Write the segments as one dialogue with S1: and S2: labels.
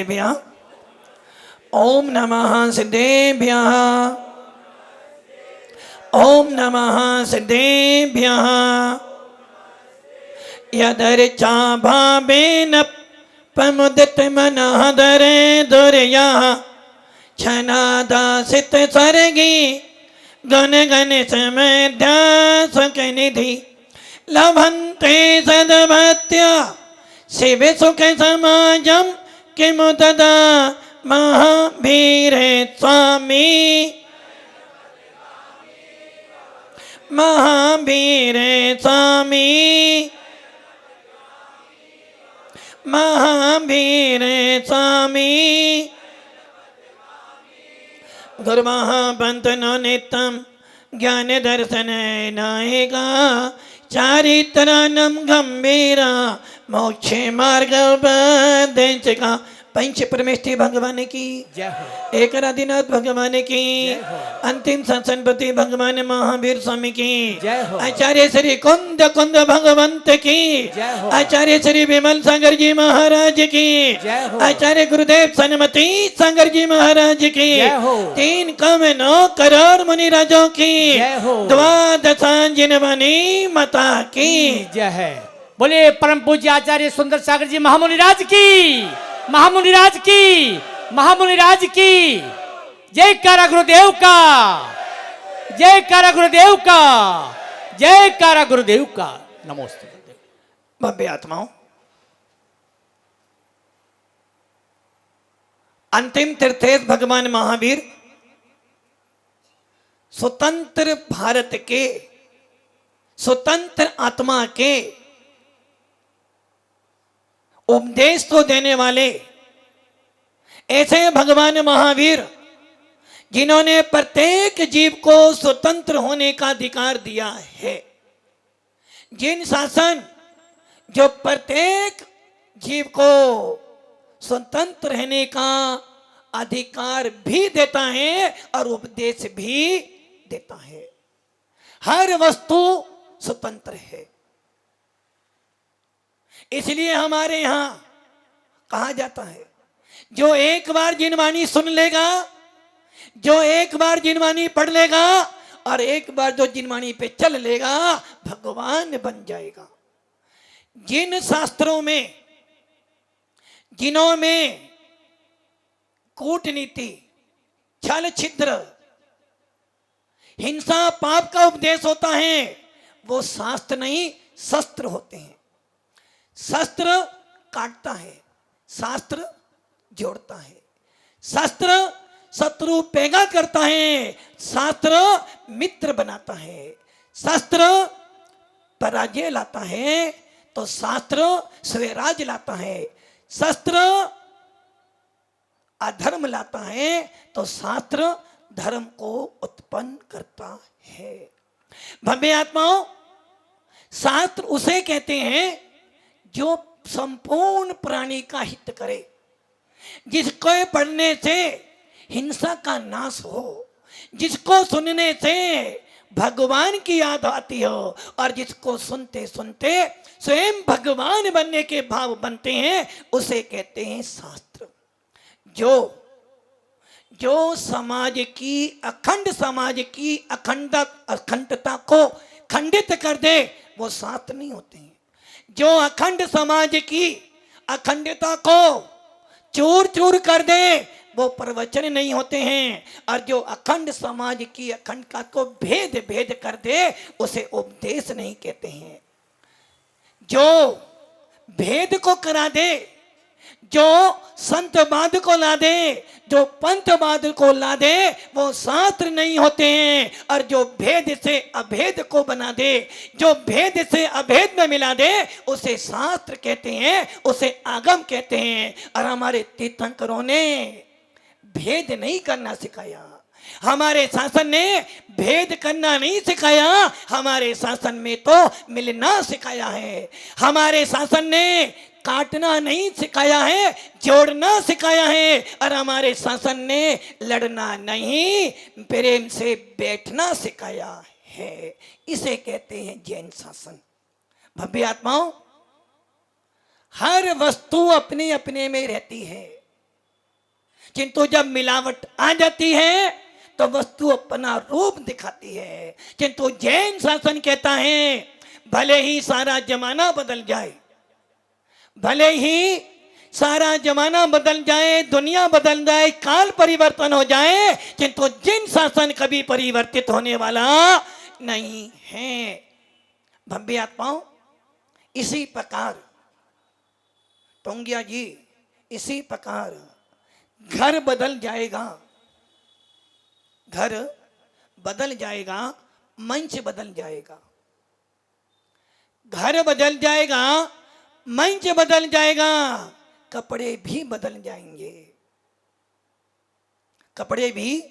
S1: सिद्धेभ्यः ओम नमः सिद्धेभ्यः ओम नमः सिद्धेभ्यः यदर्चा भावेन प्रमुदित मनः दरे दुर्यः छनादासित सर्गी गण गण समध्यास निधि लभन्ते सद्भक्त्या शिव सुख समाजम किमु तदा महावीर स्वामी महावीर स्वामी महावीर स्वामी गुरु महापंथनो नित्यम ज्ञान दर्शन नायिका चारित्रानम गंभीरा मोक्ष मार्ग उपदेशिका पंच परमेष्ठी भगवान की
S2: जय हो।
S1: एक आदिनाथ भगवान की अंतिम संसनपति भगवान महावीर स्वामी की
S2: जय हो।
S1: आचार्य श्री कुंद कुंद भगवंत की
S2: जय हो।
S1: आचार्य श्री विमल सागर जी महाराज की
S2: जय हो।
S1: आचार्य गुरुदेव सन्मति सागर जी महाराज की
S2: जय हो।
S1: 3 करोड़ 9 करोड़ मुनि राजों की
S2: जय हो।
S1: द्वादशांजनवनी माता की
S2: जय है। बोले परम पूज्य आचार्य सुंदर सागर जी महामुनि राज की महामुनि राज की महामुनि राज की जय कारा गुरुदेव का जय कारा गुरुदेव का जय कारा गुरुदेव का नमस्ते।
S1: भव्य आत्माओं, अंतिम तीर्थेश भगवान महावीर स्वतंत्र भारत के स्वतंत्र आत्मा के उपदेश तो देने वाले ऐसे भगवान महावीर जिन्होंने प्रत्येक जीव को स्वतंत्र होने का अधिकार दिया है, जिन शासन जो प्रत्येक जीव को स्वतंत्र रहने का अधिकार भी देता है और उपदेश भी देता है। हर वस्तु स्वतंत्र है। इसलिए हमारे यहां कहा जाता है, जो एक बार जिनवाणी सुन लेगा, जो एक बार जिनवाणी पढ़ लेगा और एक बार जो जिनवाणी पे चल लेगा भगवान बन जाएगा। जिन शास्त्रों में जिनों में कूटनीति, छल छिद्र, हिंसा पाप का उपदेश होता है, वो शास्त्र नहीं शस्त्र होते हैं। शस्त्र काटता है, शास्त्र जोड़ता है। शस्त्र शत्रु पैदा करता है, शास्त्र मित्र बनाता है। शस्त्र पराजय लाता है तो शास्त्र स्वराज लाता है। शस्त्र अधर्म लाता है तो शास्त्र धर्म को उत्पन्न करता है। भव्य आत्माओं, शास्त्र उसे कहते हैं जो संपूर्ण प्राणी का हित करे, जिसको पढ़ने से हिंसा का नाश हो, जिसको सुनने से भगवान की याद आती हो और जिसको सुनते सुनते स्वयं भगवान बनने के भाव बनते हैं, उसे कहते हैं शास्त्र। जो समाज की अखंडता को खंडित कर दे वो शास्त्र नहीं होते हैं। जो अखंड समाज की अखंडता को चूर चूर कर दे वो प्रवचन नहीं होते हैं। और जो अखंड समाज की अखंडता को भेद भेद कर दे उसे उपदेश नहीं कहते हैं। जो भेद को करा दे, जो संतवाद को ला दे, जो पंथवाद को ला दे, वो शास्त्र नहीं होते हैं। और जो भेद से अभेद को बना दे, जो भेद से अभेद में मिला दे, उसे शास्त्र कहते हैं, उसे आगम कहते हैं। और हमारे तीर्थंकरों ने भेद नहीं करना सिखाया, हमारे शासन ने भेद करना नहीं सिखाया, हमारे शासन में तो मिलना सिखाया है। हमारे शासन ने काटना नहीं सिखाया है, जोड़ना सिखाया है। और हमारे शासन ने लड़ना नहीं, प्रेम से बैठना सिखाया है। इसे कहते हैं जैन शासन। भव्य आत्माओं, हर वस्तु अपने अपने में रहती है। किंतु जब मिलावट आ जाती है तो वस्तु अपना रूप दिखाती है। किंतु जैन शासन कहता है भले ही सारा जमाना बदल जाए, भले ही सारा जमाना बदल जाए, दुनिया बदल जाए, काल परिवर्तन हो जाए, किंतु जिन शासन कभी परिवर्तित होने वाला नहीं है। भव्य आत्माओं, इसी प्रकार टोंगिया जी, इसी प्रकार घर बदल जाएगा, घर बदल जाएगा, मंच बदल जाएगा, घर बदल जाएगा, मंच बदल जाएगा, कपड़े भी बदल जाएंगे, कपड़े भी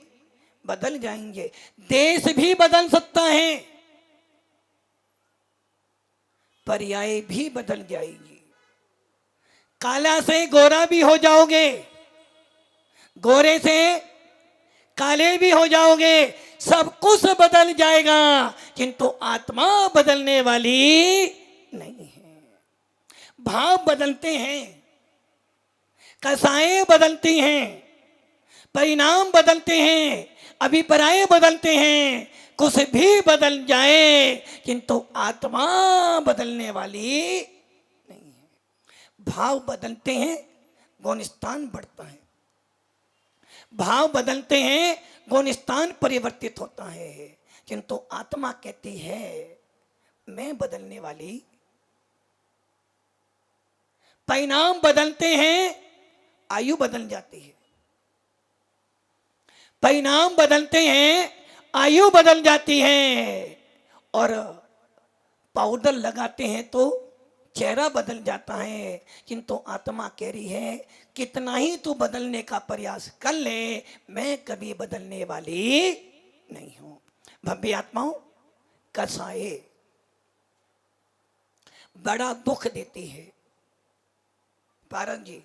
S1: बदल जाएंगे, देश भी बदल सकता है, पर्याय भी बदल जाएगी। काला से गोरा भी हो जाओगे, गोरे से काले भी हो जाओगे, सब कुछ बदल जाएगा, किंतु आत्मा बदलने वाली नहीं है। भाव बदलते हैं, कसाएं बदलती हैं, परिणाम बदलते हैं, अभिप्राय बदलते हैं, कुछ भी बदल जाए, किंतु आत्मा बदलने वाली नहीं है। भाव बदलते हैं, गुणस्थान बढ़ता है, भाव बदलते हैं, गुणस्थान परिवर्तित होता है, किंतु आत्मा कहती है मैं बदलने वाली। परिणाम बदलते हैं, आयु बदल जाती है, परिणाम बदलते हैं, आयु बदल जाती है, और पाउडर लगाते हैं तो चेहरा बदल जाता है, किंतु आत्मा कह रही है कितना ही तू बदलने का प्रयास कर ले, मैं कभी बदलने वाली नहीं हूं। भव्य आत्माओं, कसाए बड़ा दुख देती है, पारन जी,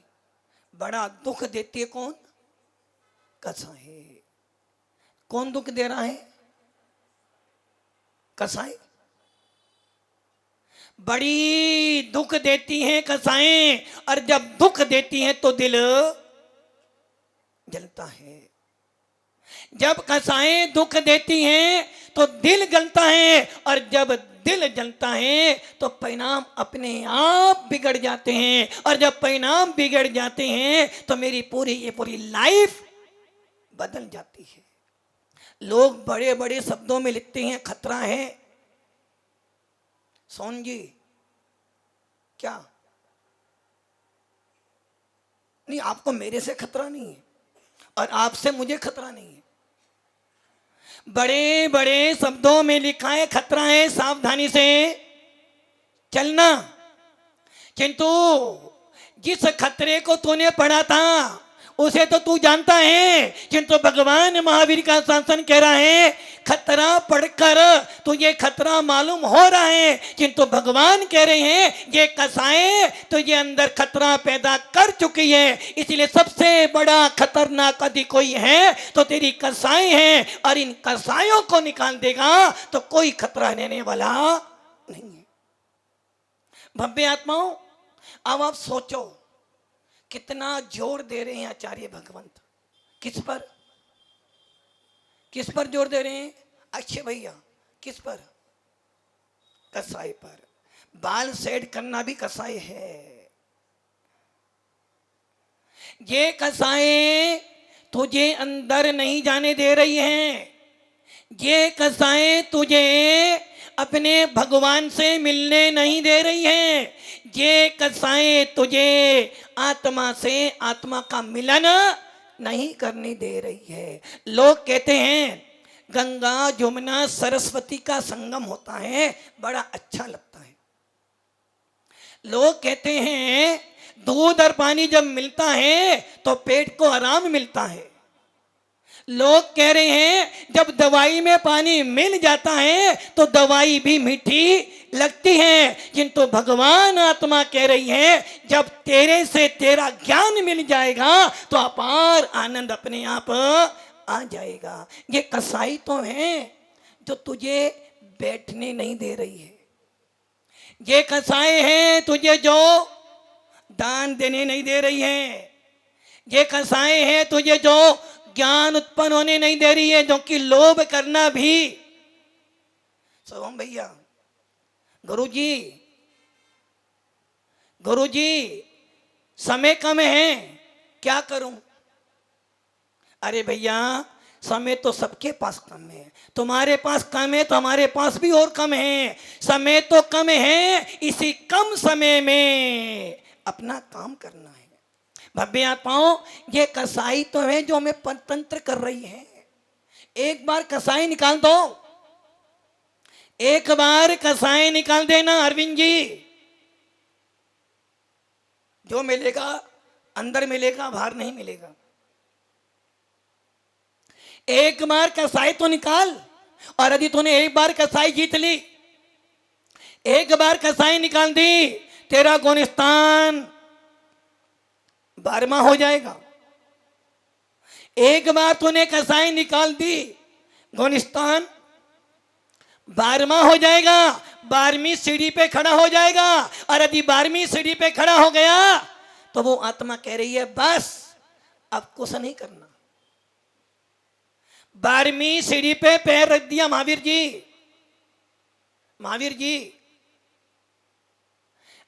S1: बड़ा दुख देती है। कौन? कसाए। कौन दुख दे रहा है? कसाए बड़ी दुख देती हैं कसाएं, और जब दुख देती हैं तो दिल जलता है। जब कसाएं दुख देती हैं तो दिल जलता है, और जब दिल जलता है तो परिणाम अपने आप बिगड़ जाते हैं, और जब परिणाम बिगड़ जाते हैं तो मेरी पूरी लाइफ बदल जाती है। लोग बड़े बड़े शब्दों में लिखते हैं खतरा है। सोन जी, क्या नहीं, आपको मेरे से खतरा नहीं है और आपसे मुझे खतरा नहीं है। बड़े बड़े शब्दों में लिखा है खतरा है, सावधानी से चलना, किंतु जिस खतरे को तूने पढ़ा था उसे तो तू जानता है, किंतु भगवान महावीर का शासन कह रहा है खतरा पढ़कर तुझे खतरा मालूम हो रहा है, किंतु भगवान कह रहे हैं ये कसाएं तुझे अंदर खतरा पैदा कर चुकी है, इसलिए सबसे बड़ा खतरनाक यदि कोई है तो तेरी कसाएं हैं, और इन कसायों को निकाल देगा तो कोई खतरा रहने वाला नहीं है। भव्य आत्माओं, अब आप सोचो कितना जोर दे रहे हैं आचार्य भगवंत, किस पर, किस पर जोर दे रहे हैं अक्षय भैया, किस पर? कसाई पर। बाल सेट करना भी कसाई है। ये कसाएं तुझे अंदर नहीं जाने दे रही हैं, ये कसाएं तुझे अपने भगवान से मिलने नहीं दे रही हैं, ये कसाएं तुझे आत्मा से आत्मा का मिलन नहीं करने दे रही है। लोग कहते हैं गंगा जमुना सरस्वती का संगम होता है, बड़ा अच्छा लगता है। लोग कहते हैं दूध और पानी जब मिलता है तो पेट को आराम मिलता है। लोग कह रहे हैं जब दवाई में पानी मिल जाता है तो दवाई भी मीठी लगती है, किंतु भगवान आत्मा कह रही है जब तेरे से तेरा ज्ञान मिल जाएगा तो अपार आनंद अपने आप आ जाएगा। ये कसाई तो है जो तुझे बैठने नहीं दे रही है, ये कसाई है तुझे जो दान देने नहीं दे रही है, ये कसाई है तुझे जो ज्ञान उत्पन्न होने नहीं दे रही है, जो कि लोभ करना भी। सोहम भैया, गुरुजी समय कम है, क्या करूं? अरे भैया, समय तो सबके पास कम है, तुम्हारे पास कम है तो हमारे पास भी और कम है। समय तो कम है, इसी कम समय में अपना काम करना है। भव्य आत्माओं, ये कसाई तो है जो हमें परतंत्र कर रही है। एक बार कसाई निकाल दो, एक बार कसाई निकाल देना अरविंद जी, जो मिलेगा अंदर मिलेगा, बाहर नहीं मिलेगा। एक बार कसाई तो निकाल, और यदि तूने एक बार कसाई जीत ली, एक बार कसाई निकाल दी, तेरा गुणस्थान 12वां हो जाएगा। एक बार तूने कसाई निकाल दी, गुणस्थान 12वां हो जाएगा, 12वीं सीढ़ी पे खड़ा हो जाएगा। और यदि 12वीं सीढ़ी पे खड़ा हो गया तो वो आत्मा कह रही है बस अब कुछ नहीं करना। 12वीं सीढ़ी पे पैर रख दिया महावीर जी,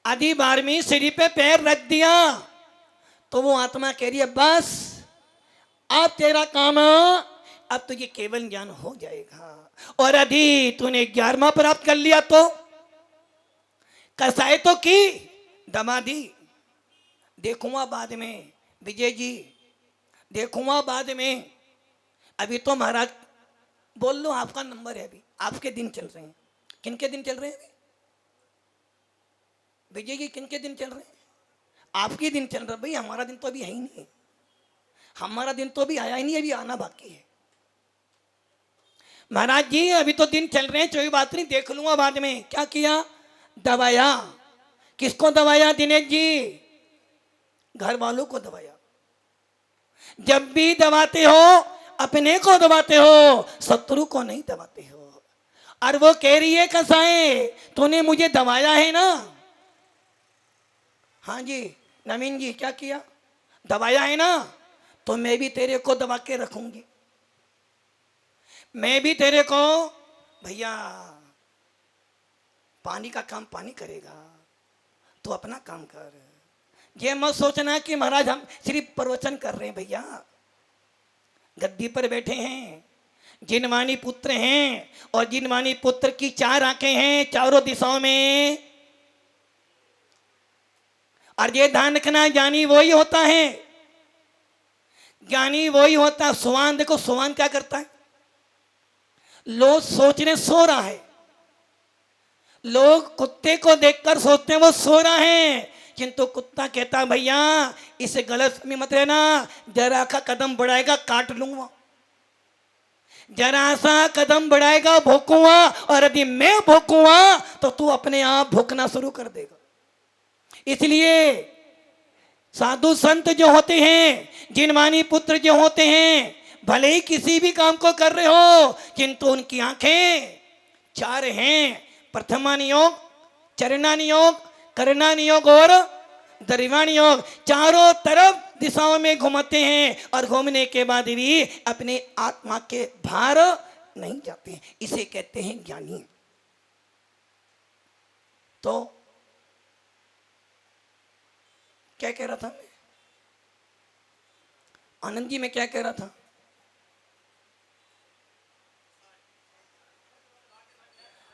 S1: यदि 12वीं सीढ़ी पे पैर रख दिया तो वो आत्मा कह रही है बस अब तेरा काम, अब तुझे केवल ज्ञान हो जाएगा। और यदि तूने 11वां प्राप्त कर लिया तो कसाई तो की दमा दी, देखूंगा बाद में विजय जी, देखूंगा बाद में। अभी तो महाराज बोल लो, आपका नंबर है, अभी आपके दिन चल रहे हैं। किनके दिन चल रहे हैं अभी विजय जी, किनके दिन चल रहे हैं? आपके दिन चल रहे भाई, हमारा दिन तो अभी है ही नहीं, हमारा दिन तो अभी आया ही नहीं, अभी आना बाकी है। महाराज जी अभी तो दिन चल रहे हैं, कोई बात नहीं, देख लूंगा बाद में। क्या किया? दबाया। किसको दबाया दिनेश जी? घर वालों को दबाया। जब भी दबाते हो अपने को दबाते हो, शत्रु को नहीं दबाते हो। और वो कह रही है कसाई तूने मुझे दबाया है ना? हाँ जी नवीन जी, क्या किया? दबाया है ना, तो मैं भी तेरे को दबा के रखूंगी, मैं भी तेरे को। भैया पानी का काम पानी करेगा, तो अपना काम कर। ये मत सोचना कि महाराज हम सिर्फ प्रवचन कर रहे हैं। भैया गद्दी पर बैठे हैं, जिनवानी पुत्र हैं, और जिनवानी पुत्र की 4 आंखें हैं चारों दिशाओं में। और ये ध्यान रखना, ज्ञानी वही होता है, ज्ञानी वही होता है। सुवान देखो, सुवान क्या करता है? लोग सोच रहे सो रहा है, लोग कुत्ते को देखकर सोचते हैं वो सो रहा है, किंतु कुत्ता कहता भैया इसे गलत में मत रहना, जरा सा कदम बढ़ाएगा काट लूंगा, जरा सा कदम बढ़ाएगा भोंकूंगा, और यदि मैं भोंकूंगा तो तू अपने आप भोंकना शुरू कर देगा। इसलिए साधु संत जो होते हैं, जिनवानी पुत्र जो होते हैं, भले ही किसी भी काम को कर रहे हो, किंतु उनकी आंखें 4 हैं। प्रथमानि योग, चरणानि योग, करणानि योग और दरिवाणी योग। चारों तरफ दिशाओं में घूमते हैं, और घूमने के बाद भी अपने आत्मा के भार नहीं जाते हैं। इसे कहते हैं ज्ञानी। तो क्या कह रहा था मैं? आनंद जी मैं क्या कह रहा था?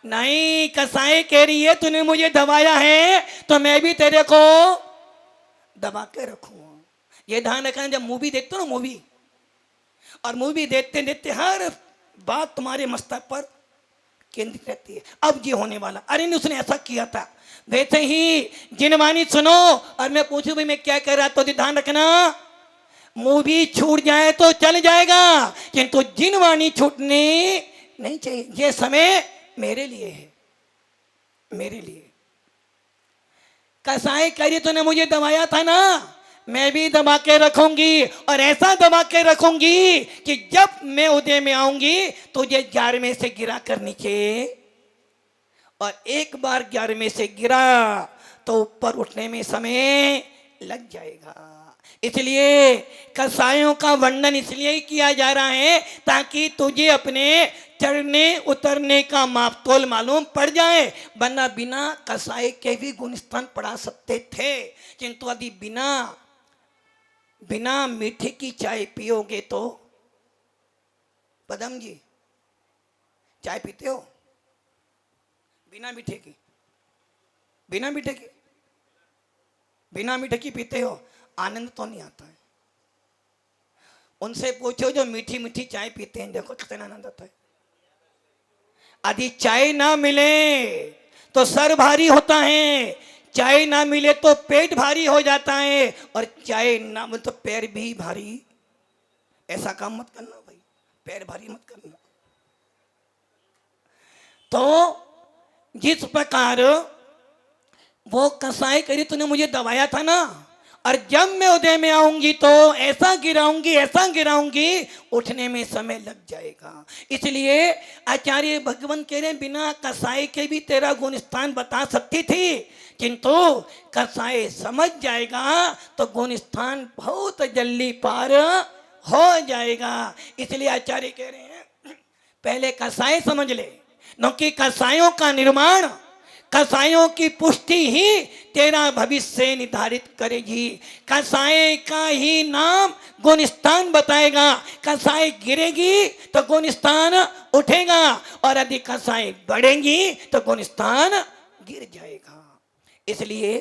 S1: नहीं, कसाई कह रही है तूने मुझे दबाया है तो मैं भी तेरे को दबा के रखूंगा। ये ध्यान रखना, जब मूवी देखते हो ना, मूवी, और मूवी देखते देखते हर बात तुम्हारे मस्तक पर केंद्रित रहती है। अब ये होने वाला, अरे नहीं उसने ऐसा किया था, वैसे ही जिनवानी सुनो। और मैं पूछूं भाई मैं क्या कह रहा, तो ध्यान रखना, मूवी छूट जाए तो चल जाएगा, किंतु जिनवानी छूटनी नहीं चाहिए। ये समय मेरे लिए है, मेरे लिए। कसाई कह रही तूने मुझे दबाया था ना, मैं भी दबा के रखूंगी, और ऐसा दबा के रखूंगी कि जब मैं उदय में आऊंगी तुझे 11वें से गिरा कर नीचे, और एक बार 11वें से गिरा तो ऊपर उठने में समय लग जाएगा। इसलिए कसायों का वर्णन इसलिए ही किया जा रहा है ताकि तुझे अपने चढ़ने उतरने का मापतोल मालूम पड़ जाए, वरना बिना कसाई के भी गुणस्थान पढ़ा सकते थे, किंतु यदि बिना मीठे की चाय पियोगे तो। पदम जी चाय पीते हो बिना मीठे की? बिना मीठे की पीते हो, आनंद तो नहीं आता है। उनसे पूछो जो मीठी मीठी चाय पीते हैं, देखो कितना आनंद आता है। यदि चाय ना मिले तो सर भारी होता है, चाय ना मिले तो पेट भारी हो जाता है, और चाय ना मिले तो पैर भी भारी। ऐसा काम मत करना भाई, पैर भारी मत करना। तो जिस प्रकार वो कसाई करी तूने मुझे दबाया था ना, और जब मैं उदय में आऊंगी तो ऐसा गिराऊंगी उठने में समय लग जाएगा। इसलिए आचार्य भगवान कह रहे बिना कसाई के भी तेरा गुणस्थान बता सकती थी, किंतु कसाई समझ जाएगा तो गुणस्थान बहुत जल्दी पार हो जाएगा। इसलिए आचार्य कह रहे हैं पहले कसाई समझ ले, क्योंकि कसायों का निर्माण, कसायों की पुष्टि ही तेरा भविष्य निर्धारित करेगी। कसाई का ही नाम गुणस्थान बताएगा। कसाई गिरेगी तो गुणस्थान उठेगा, और यदि कसाई बढ़ेगी तो गुणस्थान गिर जाएगा। इसलिए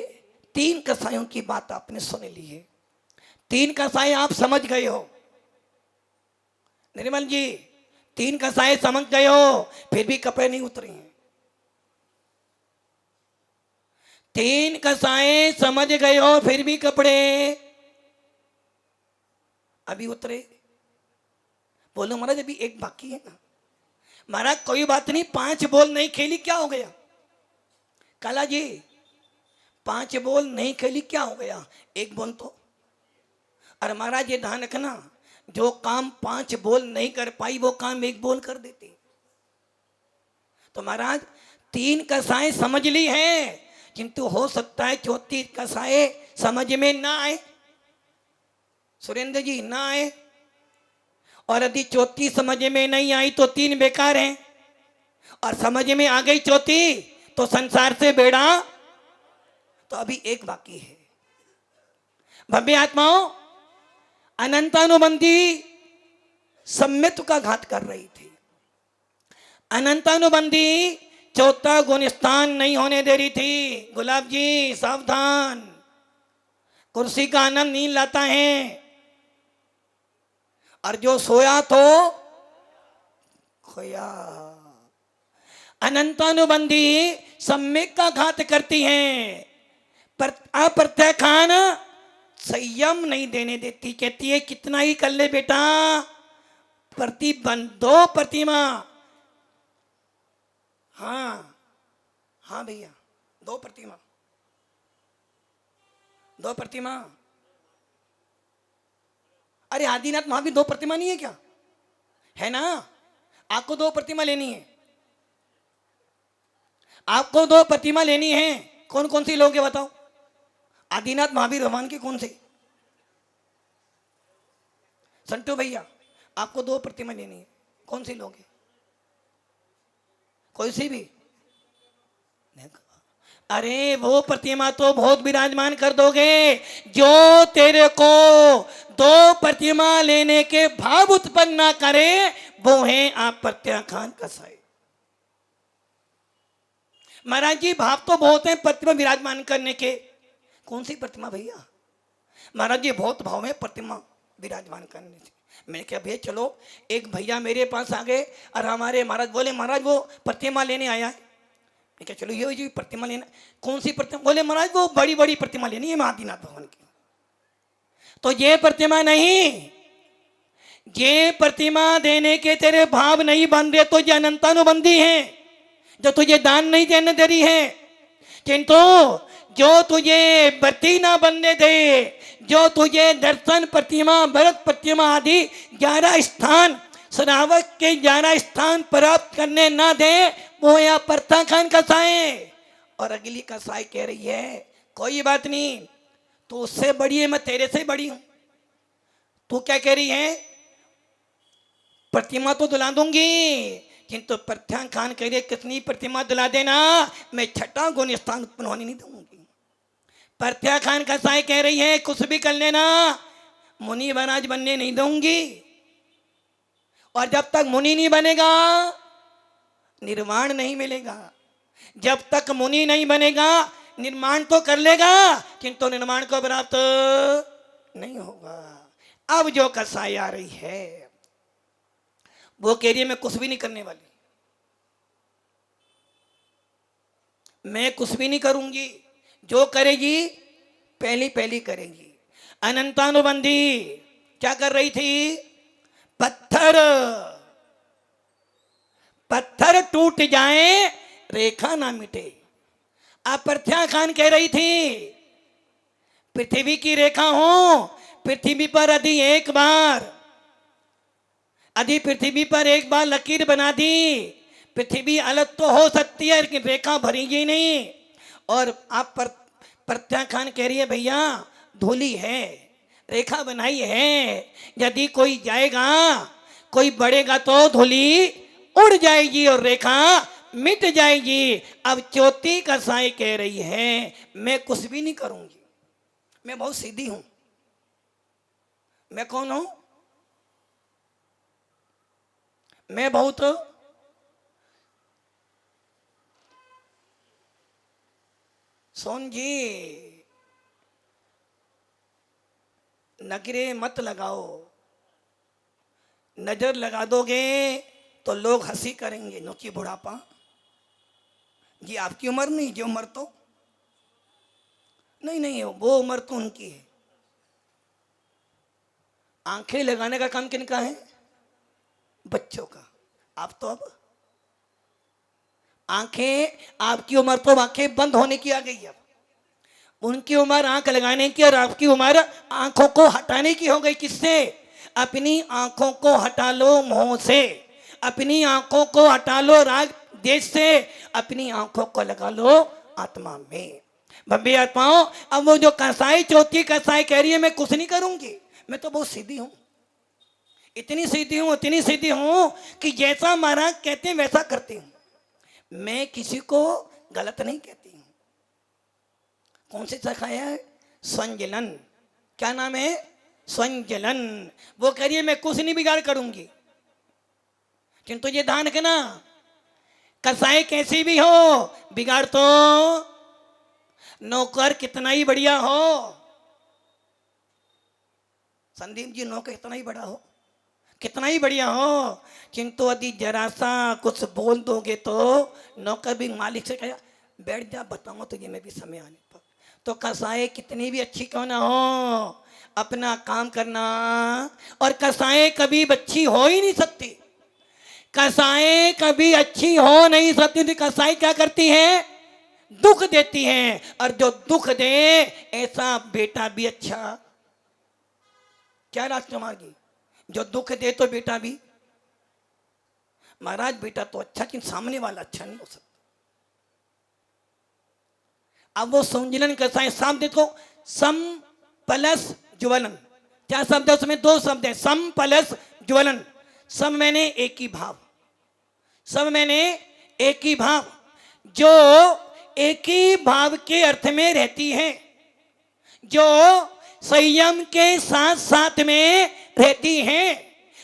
S1: 3 कसायों की बात आपने सुन ली है। 3 कसाई आप समझ गए हो निर्मल जी, 3 कसाई समझ गए हो, फिर भी कपड़े नहीं उतरे हैं। 3 कसाई समझ गए हो, फिर भी कपड़े अभी उतरे। बोलो महाराज अभी एक बाकी है ना। महाराज कोई बात नहीं, 5 बॉल नहीं खेली क्या हो गया? काला जी 5 बॉल नहीं खेली क्या हो गया? 1 बॉल तो। और महाराज ये ध्यान रखना, जो काम 5 बॉल नहीं कर पाई वो काम 1 बॉल कर देती। तो महाराज 3 कसाई समझ ली है, किंतु हो सकता है 4थी कसाई समझ में ना आए। सुरेंद्र जी ना आए, और यदि 4थी समझ में नहीं आई तो 3 बेकार हैं, और समझ में आ गई 4थी तो संसार से बेड़ा। तो अभी 1 बाकी है। भव्य आत्माओं, अनंतानुबंधी सम्मित्व का घात कर रही थी। अनंतानुबंधी 4था गुणस्थान नहीं होने दे रही थी। गुलाब जी सावधान, कुर्सी का आनंद नींद लाता है, और जो सोया तो खोया। अनंतानुबंधी सम्यक का घात करती हैं, पर अप्रत्याख्यान संयम नहीं देने देती। कहती है कितना ही कर ले बेटा, प्रतिबंध 2 प्रतिमा। हाँ भैया 2 प्रतिमा, 2 प्रतिमा। अरे आदिनाथ महावीर 2 प्रतिमा नहीं है क्या? है ना? आपको 2 प्रतिमा लेनी है, आपको 2 प्रतिमा लेनी है। कौन कौन सी लोगे बताओ? आदिनाथ महावीर भगवान की कौन सी? संटू भैया आपको 2 प्रतिमा लेनी है, कौन सी लोगे? कोई सी भी? अरे वो प्रतिमा तो बहुत विराजमान कर दोगे जो तेरे को 2 प्रतिमा लेने के भाव उत्पन्न ना करे, वो है आप प्रत्याख्यान कसाई। महाराज जी भाव तो बहुत है प्रतिमा विराजमान करने के, कौन सी प्रतिमा भैया? महाराज जी बहुत भाव है प्रतिमा विराजमान करने से। मैंने कहा भैया चलो, एक भैया मेरे पास आ गए और हमारे महाराज बोले महाराज वो प्रतिमा लेने आया है। मैं कहा चलो ये जी प्रतिमा लेना। कौन सी प्रतिमा? बोले महाराज वो बड़ी बड़ी प्रतिमा लेनी है आदिनाथ भगवान की। तो ये प्रतिमा नहीं, ये प्रतिमा देने के तेरे भाव नहीं बन रहे तो ये अनंतानुबंधी है, जो तुझे दान नहीं देने दे रही है। किंतु जो तुझे व्रती ना बनने दे, जो तुझे दर्शन प्रतिमा, भरत प्रतिमा आदि 11 स्थान, श्रावक के 11 स्थान प्राप्त करने ना दे, वो या प्रत्याख्यान कसाई। और अगली कसाई कह रही है कोई बात नहीं, तो उससे बड़ी है, मैं तेरे से बड़ी हूं। तू क्या कह रही है? प्रतिमा तो दिला दूंगी, किंतु प्रत्या खान कह रही है कितनी प्रतिमा दिला देना, मैं छठा गुण स्थान उत्पन्न होने नहीं दूंगी। प्रत्या खान कसाई कह रही है कुछ भी कर लेना, मुनि महाराज बनने नहीं दूंगी। और जब तक मुनि नहीं बनेगा निर्वाण नहीं मिलेगा। जब तक मुनि नहीं बनेगा निर्माण तो कर लेगा, किंतु निर्माण को प्राप्त नहीं होगा। अब जो कसाई आ रही है वो कह रही है मैं कुछ भी नहीं करने वाली, मैं कुछ भी नहीं करूंगी, जो करेगी पहली पहली करेगी। अनंतानुबंधी क्या कर रही थी? पत्थर पत्थर टूट जाए रेखा ना मिटे। अब प्रत्या खान कह रही थी पृथ्वी की रेखा हो, पृथ्वी पर यदि पृथ्वी पर एक बार लकीर बना दी, पृथ्वी अलग तो हो सकती है लेकिन रेखा भरेगी नहीं। और आप प्रत्या खान कह रही है भैया धूली है, रेखा बनाई है, यदि कोई जाएगा कोई बढ़ेगा तो धूली उड़ जाएगी और रेखा मिट जाएगी। अब चौथी कसाई कह रही है मैं कुछ भी नहीं करूंगी, मैं बहुत सीधी हूं। मैं कौन हूं? मैं बहुत सोन जी नगरे मत लगाओ, नजर लगा दोगे तो लोग हंसी करेंगे। नोकी बुढ़ापा जी आपकी उम्र नहीं, जो उम्र तो नहीं वो उम्र तो उनकी है। आंखें लगाने का काम किनका है? बच्चों का। आप तो अब आंखें, आपकी उम्र तो आंखें बंद होने की आ गई। अब उनकी उम्र आंख लगाने की और आपकी उम्र आंखों को हटाने की हो गई। किससे? अपनी आंखों को हटा लो मोह से, अपनी आंखों को हटा लो राग देश से, अपनी आंखों को लगा लो आत्मा में। भव्य आत्माओं, अब वो जो कसाई चौथी कसाई कह रही है मैं कुछ नहीं करूंगी, मैं तो बहुत सीधी हूं, इतनी सीधी हूं कि जैसा महाराज कहते हैं वैसा करती हूं। मैं किसी को गलत नहीं कहती हूं। कौन से सिखाया है? संजलन। क्या नाम है? संजलन। वो कह रही है मैं कुछ नहीं बिगाड़ करूंगी, किंतु ये ध्यान रखना कसाई कैसी भी हो बिगाड़ तो नौकर कितना ही बढ़िया हो, संदीप जी नौकर कितना ही बड़ा हो, कितना ही बढ़िया हो, किंतु यदि जरा सा कुछ बोल दोगे तो नौकर भी मालिक से कहेगा बैठ जा बताऊंगा तुझे मैं भी समय आने पर। तो कसाई कितनी भी अच्छी क्यों ना हो, अपना काम करना। और कसाई कभी अच्छी हो ही नहीं सकती, कसाई कभी अच्छी हो नहीं सकती। कसाई क्या करती है? दुख देती है, और जो दुख दे ऐसा बेटा भी अच्छा। क्या राजकुमार जी? जो दुख दे तो बेटा भी, महाराज बेटा तो अच्छा किंतु सामने वाला अच्छा नहीं हो सकता। अब वो संजलन कसाई शब्द देखो, सम प्लस ज्वलन। क्या शब्द है उसमें? दो शब्द है, सम प्लस ज्वलन। सम मैंने एक ही भाव, सब मैंने एक ही भाव, जो एक ही भाव के अर्थ में रहती है, जो संयम के साथ साथ में रहती हैं,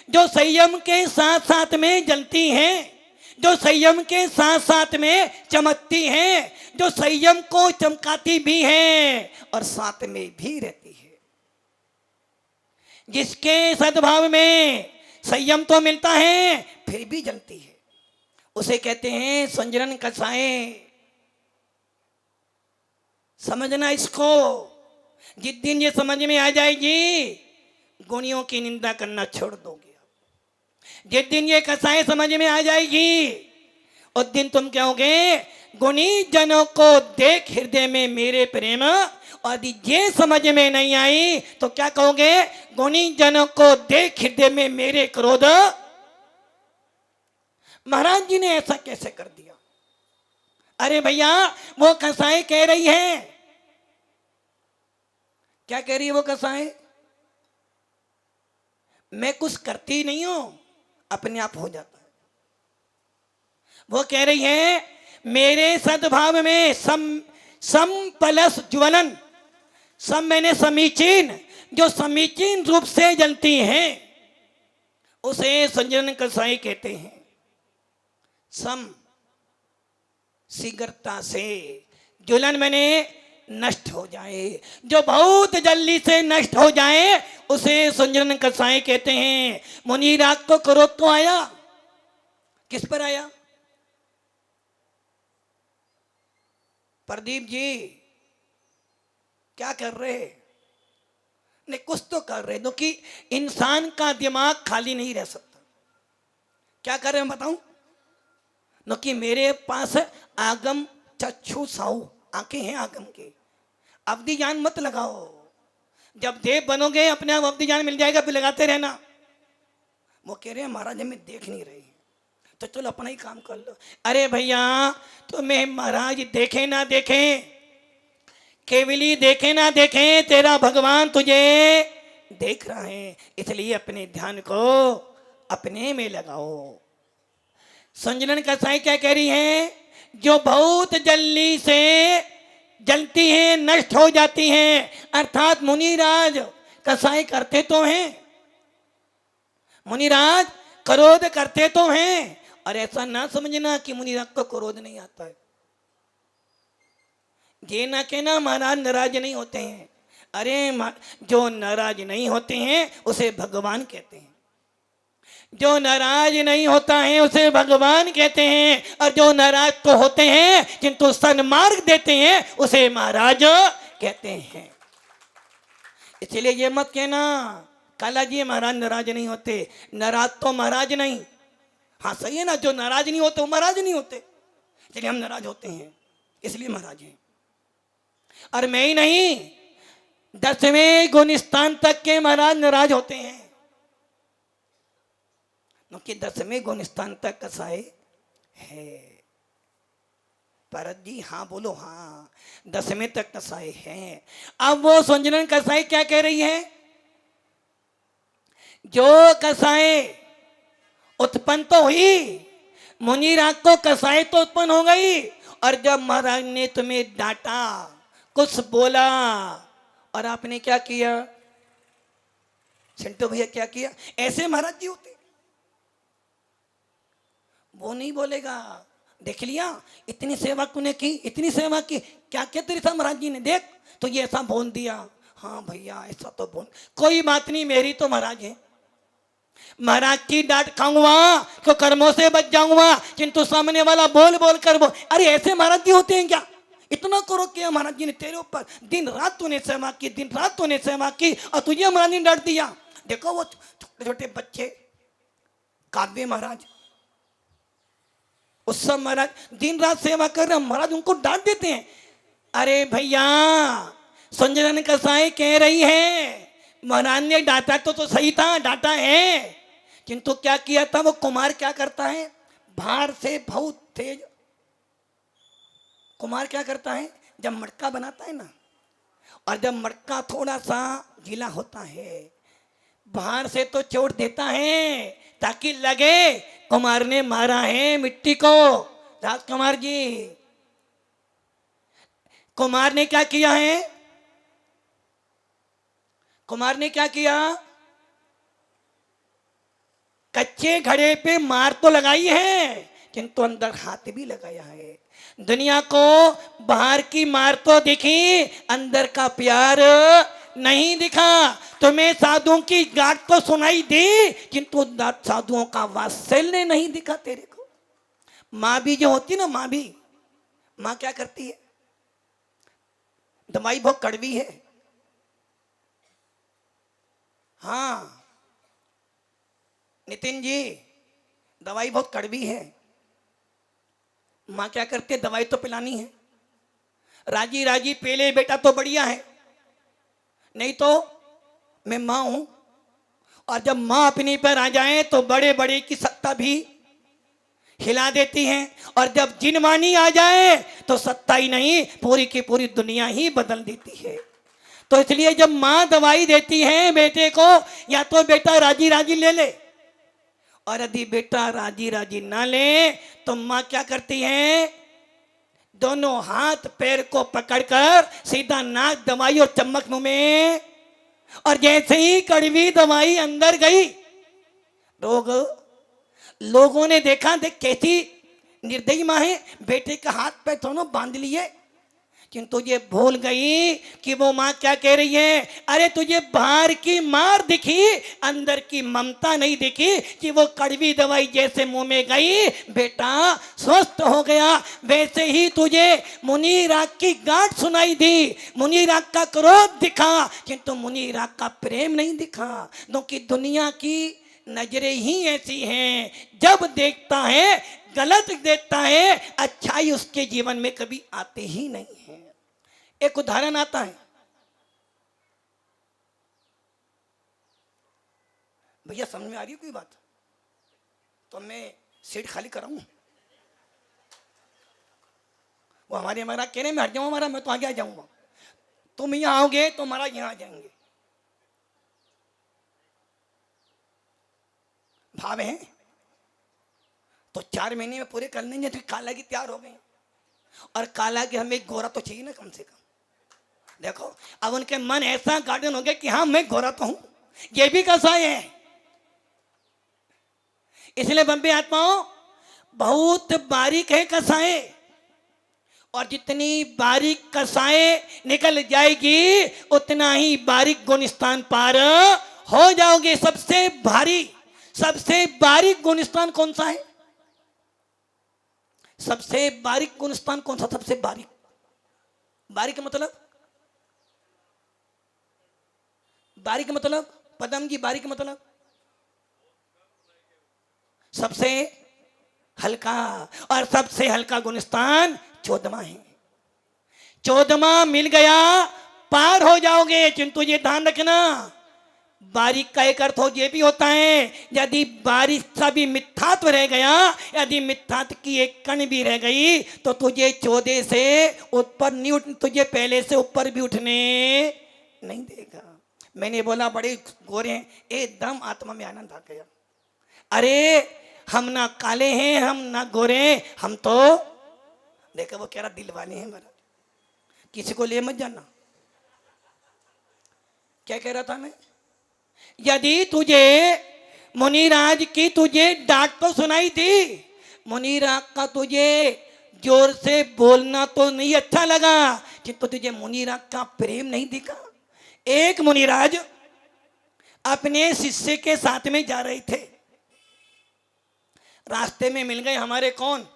S1: जो संयम के साथ साथ में जलती हैं, जो संयम के साथ साथ में चमकती हैं, जो संयम को चमकाती भी हैं और साथ में भी रहती है। जिसके सद्भाव में संयम तो मिलता है फिर भी जलती है, उसे कहते हैं संजलन कसाई। समझना इसको, जिस दिन ये समझ में आ जाएगी गुणियों की निंदा करना छोड़ दोगे। जिस दिन ये कसाई समझ में आ जाएगी उस दिन तुम कहोगे गुणी जनों को देख हृदय में मेरे प्रेम। और यदि ये समझ में नहीं आई तो क्या कहोगे? गुणी जनों को देख हृदय में मेरे क्रोध। महाराज जी ने ऐसा कैसे कर दिया? अरे भैया वो कसाई कह रही है क्या कह रही है वो कसाई? मैं कुछ करती नहीं हूं, अपने आप हो जाता है। वो कह रही है मेरे सद्भाव में सम प्लस ज्वलन, सम मैंने समीचीन, जो समीचीन रूप से जलती हैं उसे संजन कसाई कहते हैं। सम शीघ्रता से, ज्वलन मैंने नष्ट हो जाए, जो बहुत जल्दी से नष्ट हो जाए उसे संजन कसाई कहते हैं। मुनि राग को क्रोध तो आया, किस पर आया? प्रदीप जी क्या कर रहे? नहीं कुछ तो कर रहे, क्योंकि इंसान का दिमाग खाली नहीं रह सकता। क्या कर रहे हैं बताऊं? क्योंकि मेरे पास आगम चक्षु साहु आंखें हैं आगम के। अवधि ज्ञान मत लगाओ, जब देव बनोगे अपने आप अवधि ज्ञान मिल जाएगा, फिर लगाते रहना। वो कह रहे हैं महाराज हमें देख नहीं रही, तो चलो अपना ही काम कर लो। अरे भैया तुम्हें महाराज देखे ना देखे, केवली देखे ना देखे, तेरा भगवान तुझे देख रहा है, इसलिए अपने ध्यान को अपने में लगाओ। संजलन कसाई क्या कह रही है? जो बहुत जल्दी से जलती हैं, नष्ट हो जाती हैं, अर्थात मुनिराज कसाई करते तो हैं, मुनिराज क्रोध करते तो हैं। और ऐसा ना समझना कि मुनिराज को क्रोध नहीं आता है। ये ना कहना महाराज नाराज नहीं होते हैं। अरे जो नाराज नहीं होते हैं उसे भगवान कहते हैं, जो नाराज नहीं होता है उसे भगवान कहते हैं, और जो नाराज तो होते हैं किंतु सन्मार्ग देते हैं उसे महाराज कहते हैं। इसलिए ये मत कहना काला जी महाराज नाराज नहीं होते। नाराज तो महाराज नहीं, हाँ सही है ना, जो नाराज नहीं होते वो महाराज नहीं होते, इसलिए हम नाराज होते हैं, इसलिए महाराज हैं। और मैं ही नहीं, 10वें गुणस्थान तक के महाराज नाराज होते हैं, क्योंकि 10वें गुणस्थान तक कसाई है। भरत जी हाँ बोलो, हाँ 10वें तक कसाई है। अब वो संजनन कसाई क्या कह रही है? जो कसाई उत्पन्न तो हुई, मुनिराज को कसाई तो उत्पन्न हो गई, और जब महाराज ने तुम्हें डांटा, कुछ बोला, और आपने क्या किया? चिंटू भैया क्या किया? ऐसे महाराज जी होते, वो नहीं बोलेगा देख लिया इतनी सेवा तूने की, इतनी सेवा की, क्या क्या तेरे साथ महाराज जी ने, देख तो ये ऐसा बोल दिया, हाँ भैया ऐसा तो बोल, कोई बात नहीं मेरी तो महाराज है, महाराज की डांट खाऊंगा तो कर्मों से बच जाऊंगा, किंतु सामने वाला बोल बोल कर बोल। अरे ऐसे महाराज जी होते हैं क्या? इतना करो किया महाराज जी ने तेरे ऊपर, दिन रात तूने सेवा की, दिन रात तूने सेवा की, और तुझे महाराज ने डांट दिया। देखो वो छोटे छोटे बच्चे, काव्य महाराज, उस सब महाराज दिन रात सेवा कर रहे, महाराज उनको डांट देते हैं। अरे भैया संजनन कसाई कह रही है महाराज ने डांटा तो सही था, डांटा है, किंतु क्या किया था वो कुमार? क्या करता है? भार से बहुत तेज कुमार क्या करता है? जब मटका बनाता है ना, और जब मटका थोड़ा सा गीला होता है, भार से तो चोट देता है ताकि लगे कुमार ने मारा है मिट्टी को। राजकुमार जी, कुमार ने क्या किया है? कुमार ने क्या किया? कच्चे घड़े पे मार तो लगाई है, किंतु अंदर हाथ भी लगाया है। दुनिया को बाहर की मार तो दिखी, अंदर का प्यार नहीं दिखा। तुम्हें साधुओं की गाट तो सुनाई दी, किंतु साधुओं का वात्सल्य नहीं दिखा तेरे को। माँ भी जो होती ना, माँ क्या करती है? दवाई बहुत कड़वी है, हाँ नितिन जी दवाई बहुत कड़वी है, माँ क्या करती है? दवाई तो पिलानी है, राजी राजी पेले बेटा तो बढ़िया है, नहीं तो मैं माँ हूं, और जब माँ अपनी पर आ जाए तो बड़े बड़े की सत्ता भी हिला देती हैं, और जब जिनमानी आ जाए तो सत्ता ही नहीं पूरी की पूरी दुनिया ही बदल देती है। तो इसलिए जब माँ दवाई देती है बेटे को, या तो बेटा राजी राजी ले ले, और यदि बेटा राजी राजी ना ले तो माँ क्या करती है, दोनों हाथ पैर को पकड़कर सीधा नाक दवाई और चम्मच मुंह में, और जैसे ही कड़वी दवाई अंदर गई, लोगों ने देखा, देख कैसी निर्दयी माँ है, बेटे का हाथ पैर दोनों बांध लिए, किंतु ये भूल गई कि वो माँ क्या कह रही है। अरे तुझे बाहर की मार दिखी, अंदर की ममता नहीं दिखी कि वो कड़वी दवाई जैसे मुंह में गई बेटा स्वस्थ हो गया, वैसे ही तुझे मुनीराग की गांठ सुनाई दी, मुनीराग का क्रोध दिखा, किंतु मुनीराग का प्रेम नहीं दिखा। क्योंकि दुनिया की नजरें ही ऐसी हैं, जब देखता है गलत देखता है, अच्छाई उसके जीवन में कभी आते ही नहीं है। एक उदाहरण आता है, भैया समझ में आ रही है कोई बात? तो मैं सीट खाली कराऊं, वो हमारे महाराज कह रहे मैं हट जाऊं, हमारा मैं तो आगे आ जाऊंगा, तुम यहाँ आओगे तो महाराज यहाँ आ जाएंगे। भाव है तो 4 महीने में पूरे कर लेंगे तो काला की तैयार हो गए, और काला के हमें गोरा तो चाहिए ना कम से कम। देखो अब उनके मन ऐसा गार्डन हो गया कि हाँ मैं गोरा तो हूं, ये भी कसाई है। इसलिए बंबे आत्माओं बहुत बारीक है कसाई, और जितनी बारीक कसाई निकल जाएगी उतना ही बारीक गुणस्थान पार हो जाओगे। सबसे बारीक गुणस्थान कौन सा है? सबसे बारीक गुणस्थान कौन सा? सबसे बारीक, बारीक मतलब, बारीक मतलब पदम की बारीक मतलब सबसे हल्का, और सबसे हल्का गुणस्थान 14वां है। 14वां मिल गया पार हो जाओगे। किंतु ये ध्यान रखना, बारीक का एक अर्थ हो ये भी होता है, यदि बारीक सा भी मिथ्यात्व रह गया, यदि मिथ्यात्व की एक कण भी रह गई तो तुझे 14 से ऊपर नहीं उठ, तुझे पहले से ऊपर भी उठने नहीं देगा। मैंने बोला बड़े गोरे हैं, एकदम आत्मा में आनंद आ गया। अरे हम ना काले हैं, हम ना गोरे हैं, हम तो देखो वो कह रहा दिल वाले हैं महाराज, किसी को ले मत जाना। क्या कह रहा था मैं? यदि तुझे मुनिराज की तुझे डांट तो सुनाई थी, मुनिराज का तुझे जोर से बोलना तो नहीं अच्छा लगा, किंतु तुझे मुनिराज का प्रेम नहीं दिखा। एक मुनिराज अपने शिष्य के साथ में जा रहे थे, रास्ते में मिल गए हमारे कौन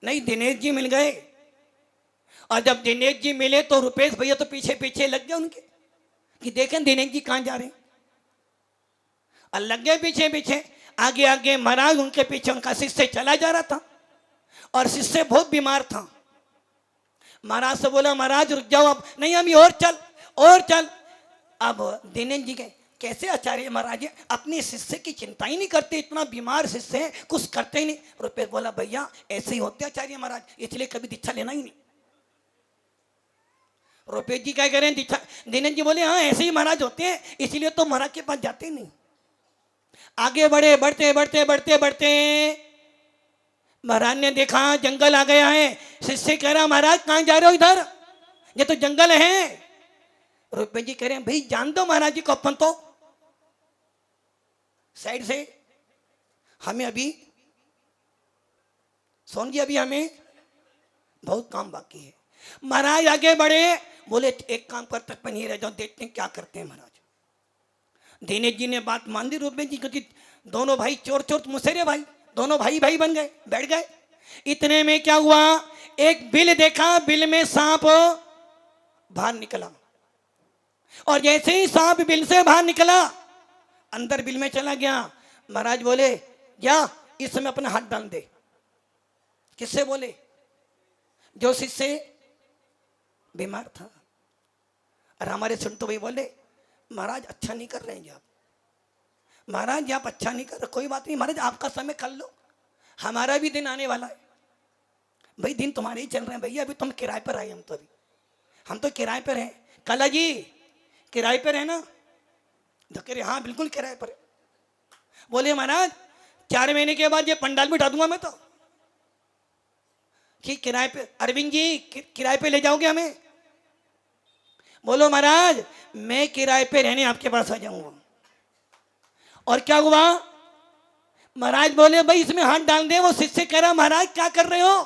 S1: नहीं, दिनेश जी मिल गए। और जब दिनेश जी मिले तो रुपेश भैया तो पीछे पीछे लग गए उनके कि देखें दिनेश जी कहां जा रहे हैं, और लग गए पीछे पीछे। आगे आगे महाराज उनके पीछे उनका शिष्य चला जा रहा था, और शिष्य बहुत बीमार था। महाराज से बोला महाराज रुक जाओ, अब नहीं हम और चल। अब दिनेश जी के कैसे आचार्य महाराज अपने शिष्य की चिंता ही नहीं करते, इतना बीमार शिष्य है कुछ करते ही नहीं। रुपेश बोला भैया ऐसे ही होते आचार्य महाराज, इसलिए कभी दीक्षा लेना ही नहीं। रुपेश जी क्या करें दीक्षा, दिनेश जी बोले हाँ ऐसे ही महाराज होते हैं, इसलिए तो महाराज के पास जाते नहीं। आगे बढ़े, बढ़ते महाराज ने देखा जंगल आ गया है। शिष्य कह रहा महाराज कहां जा रहे हो, इधर ये तो जंगल है। रुपेश जी कह रहे हैं भाई जान दो महाराज जी को, अपन तो साइड से, हमें अभी सोन जी अभी हमें बहुत काम बाकी है। महाराज आगे बढ़े, बोले एक काम कर तक नहीं रह जाओ, देखते हैं क्या करते हैं महाराज। दिनेश जी ने बात मान ली रुपेश जी, क्योंकि दोनों भाई चोर मुसेरे भाई, दोनों भाई बन गए, बैठ गए। इतने में क्या हुआ, एक बिल देखा, बिल में सांप बाहर निकला, और जैसे ही सांप बिल से बाहर निकला अंदर बिल में चला गया। महाराज बोले जा इसमें अपना हाथ डाल दे। किससे बोले? जो शिष्य बीमार था। और हमारे संतो भाई बोले महाराज अच्छा नहीं कर रहे हैं आप, महाराज आप अच्छा नहीं कर रहे, कोई बात नहीं महाराज आपका समय कर लो, हमारा भी दिन आने वाला है। भाई दिन तुम्हारे ही चल रहे हैं भैया, अभी तुम किराए पर आए, हम तो अभी हम तो किराए पर हैं। काला जी किराए पर है ना? तो कह रहे हाँ बिल्कुल किराए पर है। बोले महाराज 4 महीने के बाद ये पंडाल बिठा दूंगा मैं तो। कि किराए पे, अरविंद जी किराए पे ले जाओगे हमें? बोलो महाराज मैं किराए पे रहने आपके पास आ जाऊंगा। और क्या हुआ? महाराज बोले भाई इसमें हाथ डाल दे। वो शिष्य कह रहा महाराज क्या कर रहे हो?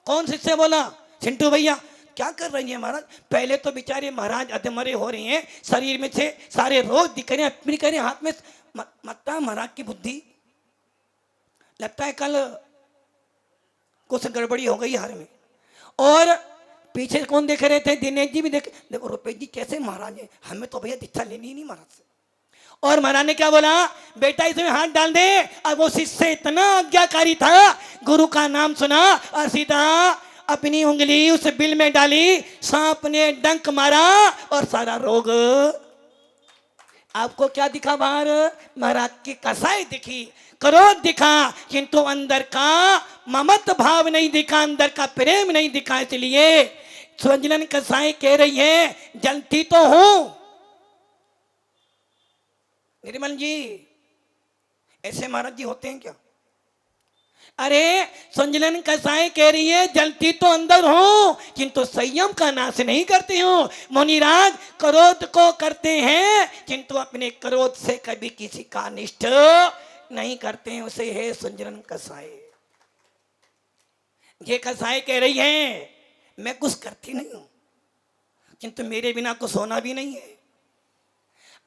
S1: कौन शिष्य बोला? चिंटू भैया। क्या कर रही है महाराज? पहले तो बेचारे महाराज अधमरे हो रहे हैं, शरीर में से सारे रोग दिख रहे हैं, अपनी कह रहे हाथ में मत्ता महाराज की बुद्धि। लगता है कल कुछ गड़बड़ी हो गई हार में। और पीछे कौन देख रहे थे? दिनेश जी भी देखो रुपये जी कैसे महाराज है, हमें तो भैया दीक्षा लेनी ही नहीं महाराज से। और महाराज ने क्या बोला? बेटा इसमें हाथ डाल दे। अब वो शिष्य इतना आज्ञाकारी था, गुरु का नाम सुना और सीधा अपनी उंगली उस बिल में डाली, सांप ने डंक मारा और सारा रोग। आपको क्या दिखा बाहर? महाराज की कसाई दिखी, क्रोध दिखा, किंतु अंदर का ममत भाव नहीं दिखा, अंदर का प्रेम नहीं दिखा। इसलिए संजलन कसाई कह रही है जलती तो हूं। निर्मल जी ऐसे महाराज जी होते हैं क्या? अरे संजलन कसाई कह रही है जलती तो अंदर हूं किंतु संयम का नाश नहीं करती हूं। मुनिराज क्रोध को करते हैं किंतु अपने क्रोध से कभी किसी का अनिष्ट नहीं करते हैं। उसे है संजलन कसाई। ये कसाई कह रही है मैं कुछ करती नहीं हूं किंतु मेरे बिना कुछ होना भी नहीं है।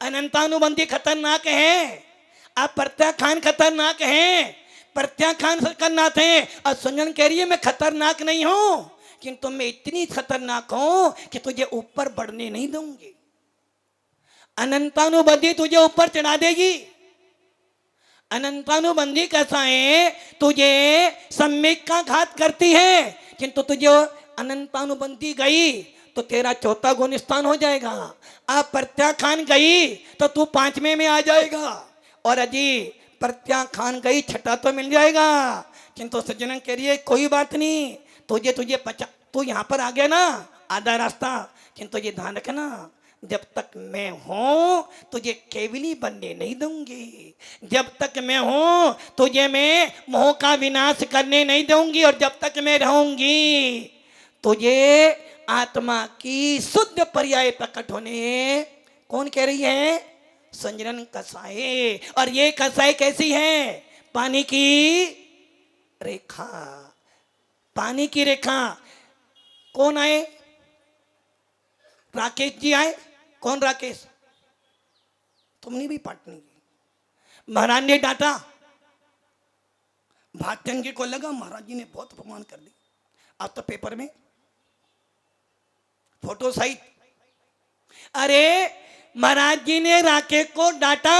S1: अनंतानुबंधी खतरनाक है, आप प्रत्याख्यान खतरनाक हैं, प्रत्याख्यान खतरनाक है। और संजन कह रही है मैं खतरनाक नहीं हूं किंतु मैं इतनी खतरनाक हूं कि तुझे ऊपर बढ़ने नहीं दूंगी। अनंतानुबंधी तुझे ऊपर चढ़ा देगी। अनंतानुबंधी कैसा है? तुझे सम्यक का घात करती है किंतु तुझे अनंतानुबंधी गई तो तेरा 4था गुण स्थान हो जाएगा। आप प्रत्याख्यान गई तो तू 5वें में आ जाएगा। और यदि प्रत्याख्यान गई 6ठा तो मिल जाएगा। किंतु सज्जन कह रही है कोई बात नहीं, तुझे तू यहाँ पर आ गया ना आधा रास्ता, किंतु ये ध्यान रखना जब तक मैं हूं तुझे केवली बनने नहीं दूंगी। जब तक मैं हूं तुझे मैं मोह का विनाश करने नहीं दूंगी। और जब तक मैं रहूंगी तुझे आत्मा की शुद्ध पर्याय प्रकट होने। कौन कह रही है? संजनन कसाई। और ये कसाई कैसी है? पानी की रेखा। पानी की रेखा। कौन आए? राकेश जी आए। कौन राकेश? तुमने भी पाटनी की। महाराज ने डांटा, भागचंद जी को लगा महाराज जी ने बहुत अपमान कर दी। अब तो पेपर में फोटो सहित। अरे महाराज जी ने राकेश को डांटा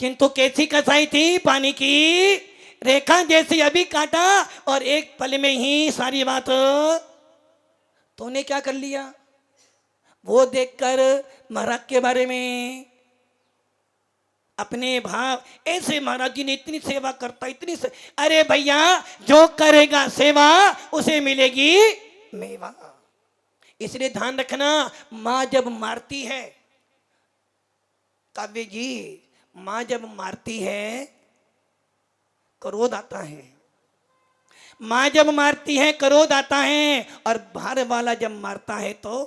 S1: किंतु कैसी कसाई थी? पानी की रेखा जैसी अभी काटा और एक पल में ही सारी बात। तूने क्या कर लिया? वो देखकर महाराज के बारे में अपने भाव ऐसे महाराज जी ने इतनी सेवा करता, इतनी अरे भैया जो करेगा सेवा उसे मिलेगी मेवा। इसलिए ध्यान रखना, मां जब मारती है, काव्य जी मां जब मारती है क्रोध आता है। मां जब मारती है क्रोध आता है और बाहर वाला जब मारता है तो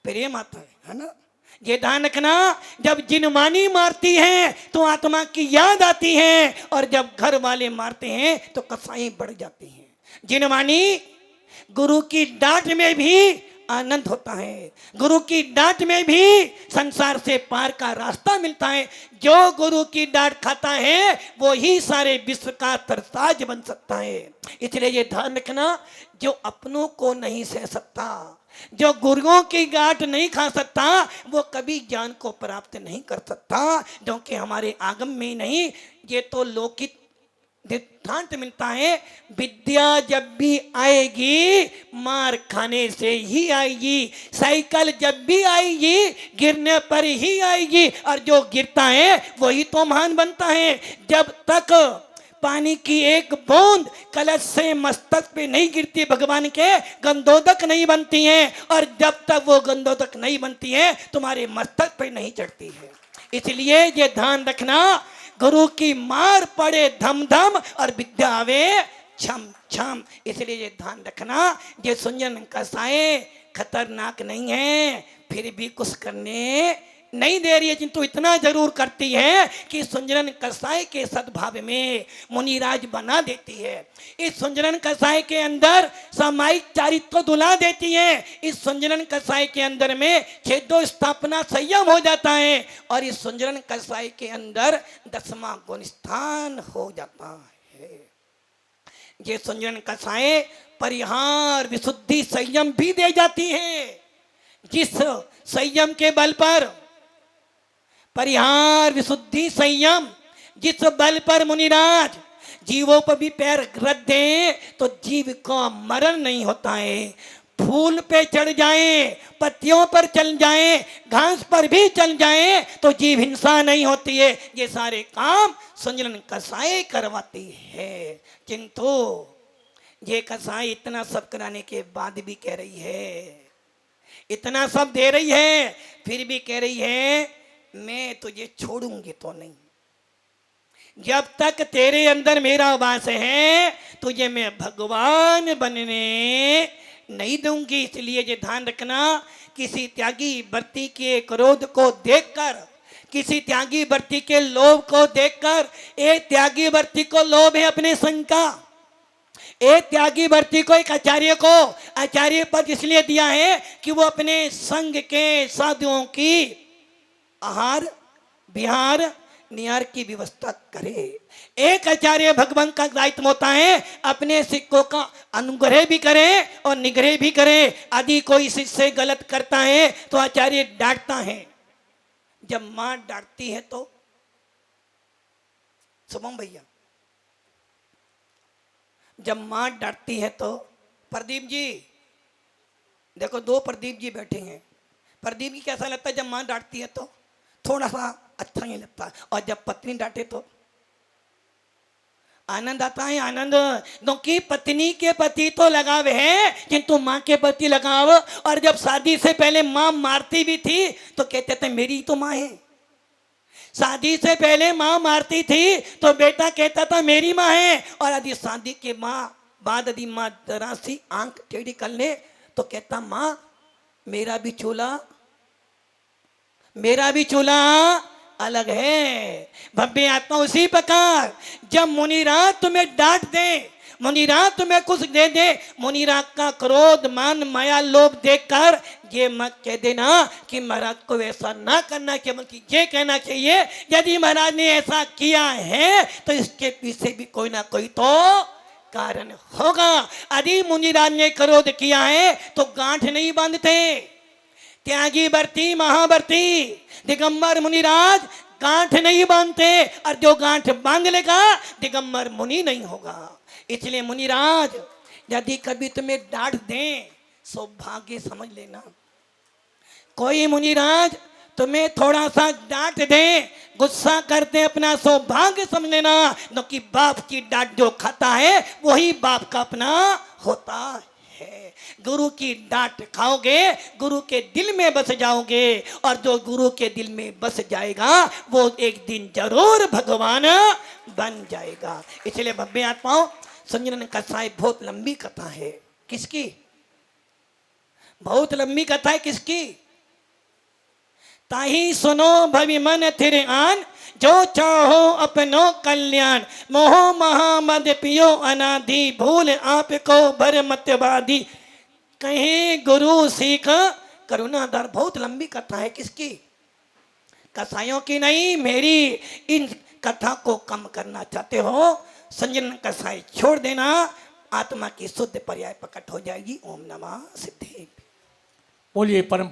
S1: प्रेम आता है ना। ये ध्यान रखना, जब जिनमानी मारती है तो आत्मा की याद आती है और जब घर वाले मारते हैं तो कसाई बढ़ जाती है। जिनमानी गुरु की डांट में भी आनंद होता है, गुरु की डांट में भी संसार से पार का रास्ता मिलता है। जो गुरु की डांट खाता है वो ही सारे विश्व का तरताज बन सकता है। इसलिए ये ध्यान रखना, जो अपनों को नहीं सह सकता, जो गुरुओं की डांट नहीं खा सकता, वो कभी ज्ञान को प्राप्त नहीं कर सकता। क्योंकि हमारे आगम में नहीं, ये तो लौकिक सिद्धांत मिलता है। विद्या जब भी आएगी मार खाने से ही आएगी, साइकिल जब भी आएगी गिरने पर ही आएगी, और जो गिरता है वही तो महान बनता है। जब तक पानी की एक बूंद कलश से मस्तक पे नहीं गिरती, भगवान के गंधोदक नहीं बनती है, और जब तक वो गंधोदक नहीं बनती है तुम्हारे मस्तक पे नहीं चढ़ती है। इसलिए ये ध्यान रखना, गुरु की मार पड़े धम धम और विद्या आवे छम छम। इसलिए ये ध्यान रखना, ये सुंजन कसाए खतरनाक नहीं है, फिर भी कुछ करने नहीं दे रही है, किंतु इतना जरूर करती है कि सुंजन कसाई के सद्भाव में मुनिराज बना देती है। इस सुंजन कसाई के अंदर सामायिक चारित्व दुला देती है। इस सुंजन कसाई के अंदर में छेदो स्थापना संयम हो जाता है, और इस सुंजन कसाई के अंदर 10वां गुण स्थान हो जाता है। ये सुंजन कसाई परिहार विशुद्धि संयम भी दे जाती है। जिस संयम के बल पर परिहार विशुद्धि संयम, जिस बल पर मुनिराज जीवों पर भी पैर रख दे तो जीव का मरण नहीं होता है। फूल पे चढ़ जाए, पत्तियों पर चल जाए, घास पर भी चल जाए तो जीव हिंसा नहीं होती है। ये सारे काम सुंजन कसाई करवाती है। किंतु ये कसाई इतना सब कराने के बाद भी कह रही है, इतना सब दे रही है, फिर भी कह रही है मैं तुझे छोड़ूंगी तो नहीं। जब तक तेरे अंदर मेरा वास है तुझे मैं भगवान बनने नहीं दूंगी। इसलिए ये ध्यान रखना, किसी त्यागी व्रती के क्रोध को देखकर, किसी त्यागी व्रती के लोभ को देखकर, एक त्यागी व्रती को लोभ है अपने संग का, एक त्यागी व्रती को, एक आचार्य को आचार्य पद इसलिए दिया है कि वो अपने संग के साधुओं की आहार विहार निहार की व्यवस्था करे। एक आचार्य भगवान का दायित्व होता है अपने सिक्कों का अनुग्रह भी करे और निग्रह भी करे। यदि कोई शिष्य गलत करता है तो आचार्य डांटता है। जब मां डांटती है तो सुमन भैया, जब मां डांटती है तो, प्रदीप जी देखो, 2 प्रदीप जी बैठे हैं। प्रदीप जी कैसा लगता है जब मां डांटती है तो? थोड़ा सा अच्छा नहीं लगता। और जब पत्नी डांटे तो आनंद आता है, आनंद। क्योंकि पत्नी के प्रति तो लगाव है, किंतु माँ के प्रति लगाव। और जब शादी से पहले माँ मारती भी थी तो कहते थे मेरी तो माँ है। शादी से पहले माँ मारती थी तो बेटा कहता था मेरी माँ है। और यदि शादी के बाद यदि माँ जरा सी आंख टेढ़ी कर ले तो कहता माँ मेरा भी चूल्हा अलग है। भव्य आत्मा उसी प्रकार जब मुनिराज तुम्हें डांट दे, मुनिराज तुम्हें कुछ दे दे, मुनिराज का क्रोध मान माया लोभ देखकर ये मत कह देना कि महाराज को ऐसा ना करना चाहिए, बल्कि ये कहना चाहिए यदि महाराज ने ऐसा किया है तो इसके पीछे भी कोई ना कोई तो कारण होगा। यदि मुनिराज ने क्रोध किया है तो गांठ नहीं बांधते। त्यागी व्रती महाव्रती दिगंबर मुनिराज गांठ नहीं बांधते, और जो गांठ बांध लेगा दिगंबर मुनि नहीं होगा। इसलिए मुनिराज यदि कभी तुम्हें डांट दें सौभाग्य समझ लेना। कोई मुनिराज तुम्हें थोड़ा सा डांट दे, गुस्सा करते अपना सौभाग्य समझ लेना, क्योंकि बाप की डांट जो खाता है वही बाप का अपना होता है। गुरु की डांट खाओगे गुरु के दिल में बस जाओगे, और जो गुरु के दिल में बस जाएगा वो एक दिन जरूर भगवान बन जाएगा। इसलिए भव्य आत्माओं, संजन कसाई बहुत लंबी कथा है। किसकी? बहुत लंबी कथा है। किसकी? ताही सुनो भवि मन थिर आन, जो चाहो अपनो कल्याण, मोह महामद पियो अनादि, भूल आपको भर मतवादी, कहे गुरु सीख करुणाधर। बहुत लंबी कथा है। किसकी? कसाइयों की नहीं, मेरी इन कथा को कम करना चाहते हो संजन कसाई छोड़ देना, आत्मा की शुद्ध पर्याय प्रकट हो जाएगी। ओम नमः सिद्धि।
S2: बोलिए परम